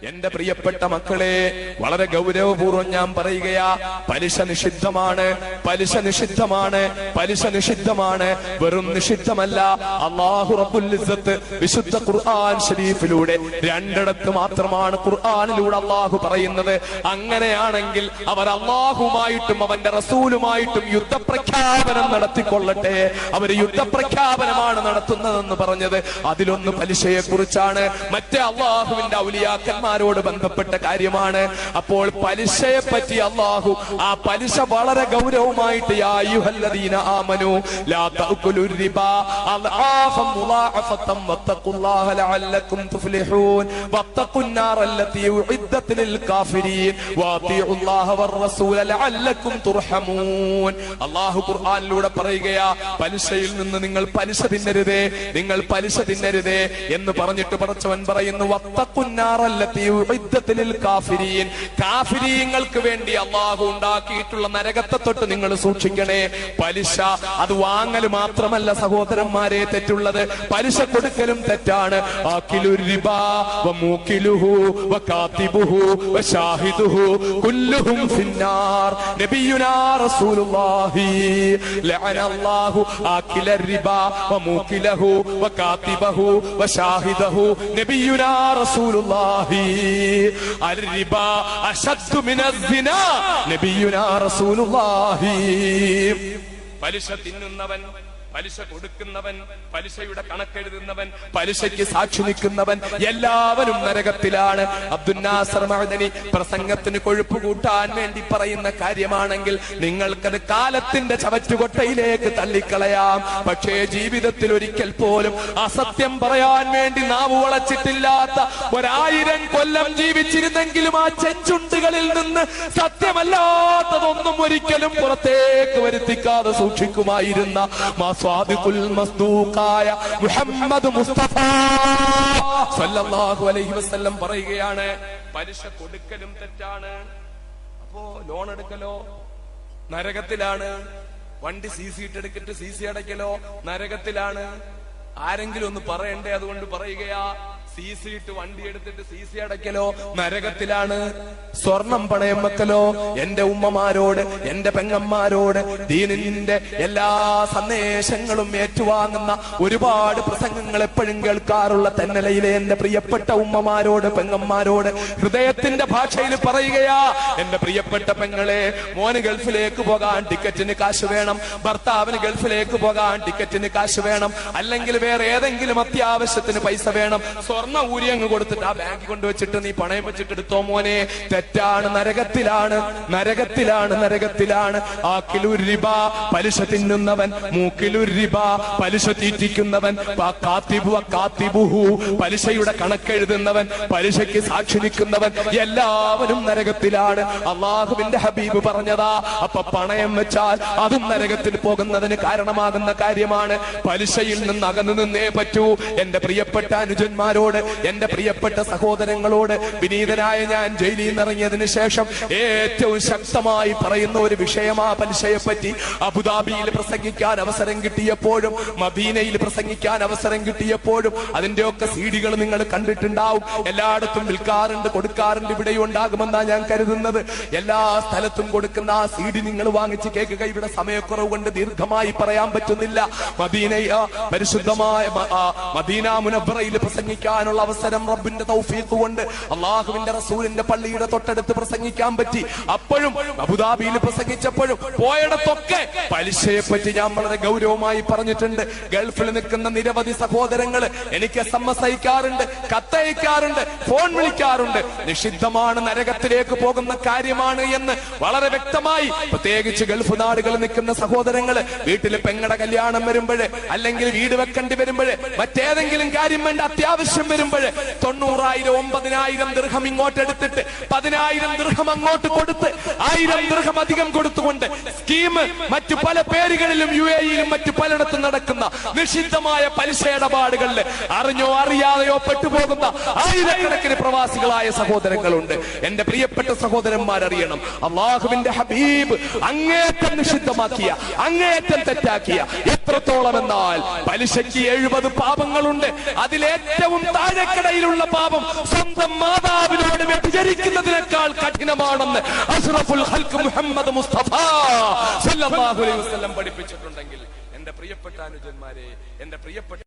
എന്റെ പ്രിയപ്പെട്ട മക്കളെ, വളരെ ഗൗരവപൂർവ്വം ഞാൻ പറയുകയാ, പലിശ നിഷിദ്ധമാണ്, പലിശ നിഷിദ്ധമാണ്, പലിശ നിഷിദ്ധമാണ്. വെറും നിഷിദ്ധമല്ല, അല്ലാഹു റബ്ബുൽ ഇസ്സത്ത് വിശുദ്ധ ഖുർആൻ ശരീഫിലൂടെ രണ്ടിടത്ത് മാത്രമാണ് ഖുർആനിലൂടെ അല്ലാഹു പറയുന്നത്. അങ്ങനെയാണെങ്കിൽ അവർ അല്ലാഹുമായിട്ടും അവന്റെ റസൂലുമായിട്ടും യുദ്ധപ്രഖ്യാപനം നടത്തിക്കൊള്ളട്ടെ. അവർ യുദ്ധപ്രഖ്യാപനമാണ് നടത്തുന്നതെന്ന് പറഞ്ഞത് അതിലൊന്ന് പലിശയെ കുറിച്ചാണ്, മറ്റേ അല്ലാഹുവിന്റെ ഔലിയാക്കന്മാർ ോട് ബന്ധപ്പെട്ട കാര്യമാണ്. അപ്പോൾ പലിശയെ പറ്റി അല്ലാഹു ആ പലിശ വളരെ ഗൗരവമായിട്ട് യാ അയ്യുഹല്ലദീന ആമനൂ ലാ തഅകുലുർ റിബാ അദ്ആഫൻ മുളാഅഫതൻ വത്തഖുല്ലാഹ ലഅല്ലകും തുഫ്ലിഹൂൻ വത്തഖുന്നാർ അല്ലതി ഉഇദ്ദത് ലിൽ കാഫിരീൻ വഅതിഉല്ലാഹ വറസൂല ലഅല്ലകും തുർഹമൂൻ. അല്ലാഹു ഖുർആനിലൂടെ പറയുകയാ, പലിശയിൽ നിന്ന് നിങ്ങൾ പലിശ തിന്നരുതേ, നിങ്ങൾ പലിശ തിന്നരുതേ എന്ന് പറഞ്ഞിട്ട് പടച്ചവൻ പറയുന്നു, വത്തഖുന്നാർ അല്ലതി കാഫിരീങ്ങൾക്ക് വേണ്ടി അല്ലാഹു ഉണ്ടാക്കിയിട്ടുള്ള നരകത്തെ തൊട്ട് നിങ്ങൾ സൂക്ഷിക്കണേ. പലിശ അത് വാങ്ങൽ മാത്രമല്ല സഹോദരന്മാരെ തെറ്റുള്ളത്, പലിശ കൊടുക്കലും തെറ്റാണ്. ആകിലുർ റിബാ വമൂകിലുഹു വകാതിബുഹു വശാഹിദുഹു കുല്ലുഹും ഫിന്നാർ. നബിയുനാ റസൂലുള്ളാഹി ലഅനല്ലാഹു ആകിലർ റിബാ വമൂകിലഹു വകാതിബഹു വശാഹിദഹു. നബിയുനാ റസൂലുള്ളാഹി الربا أشد من الزنا നബിയുനാ റസൂലുള്ളാഹി. പലിശ തിന്നുന്നവൻ, പലിശ കൊടുക്കുന്നവൻ, പലിശയുടെ കണക്കെഴുതുന്നവൻ, പലിശയ്ക്ക് സാക്ഷി നിൽക്കുന്നവൻ എല്ലാവരും നരകത്തിലാണ്. അബ്ദുൽ നാസർ മഅദനി പ്രസംഗത്തിന് കൊഴുപ്പ് കൂട്ടാൻ വേണ്ടി പറയുന്ന കാര്യമാണെങ്കിൽ നിങ്ങൾക്കത് കാലത്തിന്റെ ചവറ്റുകൊട്ടയിലേക്ക് തള്ളിക്കളയാം. പക്ഷേ ജീവിതത്തിൽ ഒരിക്കൽ പോലും അസത്യം പറയാൻ വേണ്ടി നാവ് വളച്ചിട്ടില്ലാത്ത 1000 കൊല്ലം ജീവിച്ചിരുന്നെങ്കിലും ആ ചെഞ്ചുണ്ടുകളിൽ നിന്ന് സത്യമല്ലാത്തതൊന്നും ഒരിക്കലും പുറത്തേക്ക് വരുത്തിക്കാതെ സൂക്ഷിക്കുമായിരുന്ന സ്വാദിഖുൽ മസ്ദൂഖായ മുഹമ്മദ് മുസ്തഫ സല്ലല്ലാഹു അലൈഹി വസല്ലം പറയുകയാണ്, പലിശ കൊടുക്കലും തെറ്റാണ്. അപ്പോ ലോൺ എടുക്കലോ നരകത്തിലാണ്, വണ്ടി സിസി ഇട്ടെടുത്തിട്ട് സിസി അടയ്ക്കലോ നരകത്തിലാണ്. ആരെങ്കിലും ഒന്ന് പറയണ്ടേ? അതുകൊണ്ട് പറയുകയാ, സിസി ഇട്ട് വണ്ടി എടുത്തിട്ട് സിസി അടയ്ക്കലോ നരകത്തിലാണ്. സ്വർണം പണയം വെക്കലോ, എന്റെ ഉമ്മമാരോട് എന്റെ പെങ്ങന്മാരോട് ദീനിന്റെ എല്ലാ സന്ദേശങ്ങളും ഏറ്റുവാങ്ങുന്ന ഒരുപാട് പ്രസംഗങ്ങൾ എപ്പോഴും കേൾക്കാറുള്ള തെന്നലയിലെ എന്റെ പ്രിയപ്പെട്ട ഉമ്മമാരോട് പെങ്ങന്മാരോട് ഹൃദയത്തിന്റെ ഭാഷയിൽ പറയുകയാ, എന്റെ പ്രിയപ്പെട്ട പെങ്ങളെ, മോന് ഗൾഫിലേക്ക് പോകാൻ ടിക്കറ്റിന് കാശ് വേണം, ഭർത്താവിന് ഗൾഫിലേക്ക് പോകാൻ ടിക്കറ്റിന് കാശ് വേണം, അല്ലെങ്കിൽ വേറെ ഏതെങ്കിലും അത്യാവശ്യത്തിന് പൈസ വേണം, സ്വർണ്ണ ഊരി അങ്ങ് കൊടുത്തിട്ട് ആ ബാങ്കിൽ കൊണ്ടുവച്ചിട്ട് നീ പണയം വെച്ചിട്ട് എടുത്തോ മോനെ, തെറ്റാണ്, നരകത്തിലാണ്, നരകത്തിലാണ്, നരകത്തിലാണ്. ആകിലുർ റിബാ പലിശ തിന്നുന്നവൻ, മൂക്കിലുർ റിബാ പലിശ തീറ്റിക്കുന്നവൻ, കാതിബുഹു പലിശയുടെ കണക്കെഴുതുന്നവൻ, പലിശയ്ക്ക് സാക്ഷി നിൽക്കുന്നവൻ എല്ലാവരും നരകത്തിലാണ്. അള്ളാഹുവിന്റെ ഹബീബ് പറഞ്ഞതാ. അപ്പൊ പണയം വെച്ചാൽ അതും നരകത്തിൽ പോകുന്നതിന് കാരണമാകുന്ന കാര്യമാണ്. പലിശയിൽ നിന്ന് അകന്നു നിന്നേ പറ്റൂ. എന്റെ പ്രിയപ്പെട്ട അനുജന്മാരോട്, എന്റെ പ്രിയപ്പെട്ട സഹോദരങ്ങളോട് വിനീതനായ ഞാൻ ജയിലിൽ നിന്നിറങ്ങിയതിനു ശേഷം ഏറ്റവും ശക്തമായി പറയുന്ന ഒരു വിഷയമാ പലിശയെ പറ്റി. അബുദാബിയിൽ പ്രസംഗിക്കാൻ അവസരം കിട്ടിയപ്പോഴും മദീനയിൽ പ്രസംഗിക്കാൻ അവസരം കിട്ടിയപ്പോഴും അതിന്റെയൊക്കെ സീഡികൾ നിങ്ങൾ കണ്ടിട്ടുണ്ടാവും. എല്ലായിടത്തും വിൽക്കാറുണ്ട്, കൊടുക്കാറുണ്ട്, ഇവിടെയും ഉണ്ടാകുമെന്നാ ഞാൻ കരുതുന്നത്. എല്ലാ സ്ഥലത്തും കൊടുക്കുന്ന ആ സീഡി നിങ്ങൾ വാങ്ങിച്ച് കേൾക്കുക. ഇവിടെ സമയക്കുറവ് കൊണ്ട് ദീർഘമായി പറയാൻ പറ്റുന്നില്ല. പരിശുദ്ധമായ മദീന മുനവ്വറയിൽ പ്രസംഗിക്കാനുള്ള അവസരം റബ്ബിന്റെ തൗഫീഖ് കൊണ്ട് അള്ളാഹുവിന്റെ റസൂലിന്റെ പള്ളിയുടെ തൊട്ടടുത്ത് പ്രസംഗിക്കാൻ പറ്റി. അപ്പോഴും അബുദാബിയിൽ പ്രസംഗിച്ചപ്പോഴും പോയിടത്തൊക്കെ പലിശയെ പറ്റി ഞാൻ വളരെ ഗൗരവമായി പറഞ്ഞിട്ടുണ്ട്. ഗൾഫിൽ നിൽക്കുന്ന നിരവധി സഹോദരങ്ങൾ എനിക്ക് SMS അയക്കാറുണ്ട്, കത്തയക്കാറുണ്ട്, ഫോൺ വിളിക്കാറുണ്ട്. നിഷിദ്ധമാണ്, നരകത്തിലേക്ക് പോകുന്ന കാര്യമാണ് എന്ന് വളരെ വ്യക്തമായി. പ്രത്യേകിച്ച് ഗൾഫ് നാടുകളിൽ നിൽക്കുന്ന സഹോദരങ്ങൾ വീട്ടിൽ പെങ്ങടെ കല്യാണം വരുമ്പോഴേ, അല്ലെങ്കിൽ വീട് വെക്കേണ്ടി വരുമ്പോഴേ, മറ്റേതെങ്കിലും കാര്യം വേണ്ട അത്യാവശ്യം വരുമ്പോഴേ 90,000 9,000 ദിർഹം ഇങ്ങോട്ട് എടുത്തിട്ട് 10,000 ദിർഹം അങ്ങോട്ട് കൊടുത്ത് 1000 ദിർഹം അധികം കൊടുത്തുകൊണ്ട് സ്കീം മറ്റു പല പേരുകളിലും UAE-യിലും മറ്റു പലയിടത്തും നടക്കുന്ന നിഷിദ്ധമായ പലിശ ഇടപാടുകളിൽ അറിഞ്ഞോ അറിയാതെയോ പെട്ടുപോകുന്ന ആയിരക്കണക്കിന് പ്രവാസികളായ സഹോദരങ്ങളുണ്ട്. എന്റെ പ്രിയപ്പെട്ട സഹോദരന്മാരറിയണം, അള്ളാഹുവിന്റെ ഹബീബ് അങ്ങേറ്റം നിഷിദ്ധമാക്കിയ, അങ്ങേറ്റം തെറ്റാക്കിയ എത്രത്തോളം എന്നാൽ പലിശയ്ക്ക് 70 പാപങ്ങളുണ്ട്. അതിലേറ്റവും താഴെക്കടയിലുള്ള പാപം സ്വന്തം മാതാവിനോട് വ്യഭിചരിക്കുന്നതിനേക്കാൾ കഠിനമാണെന്ന് അഷ്റഫുൽ ഖൽഖ് മുഹമ്മദ് മുസ്തഫ സല്ലല്ലാഹു അലൈഹി വസല്ലം പഠിപ്പിച്ചിട്ടുണ്ടെങ്കിൽ എന്റെ പ്രിയപ്പെട്ട അനുജന്മാരെ, എന്റെ പ്രിയപ്പെട്ട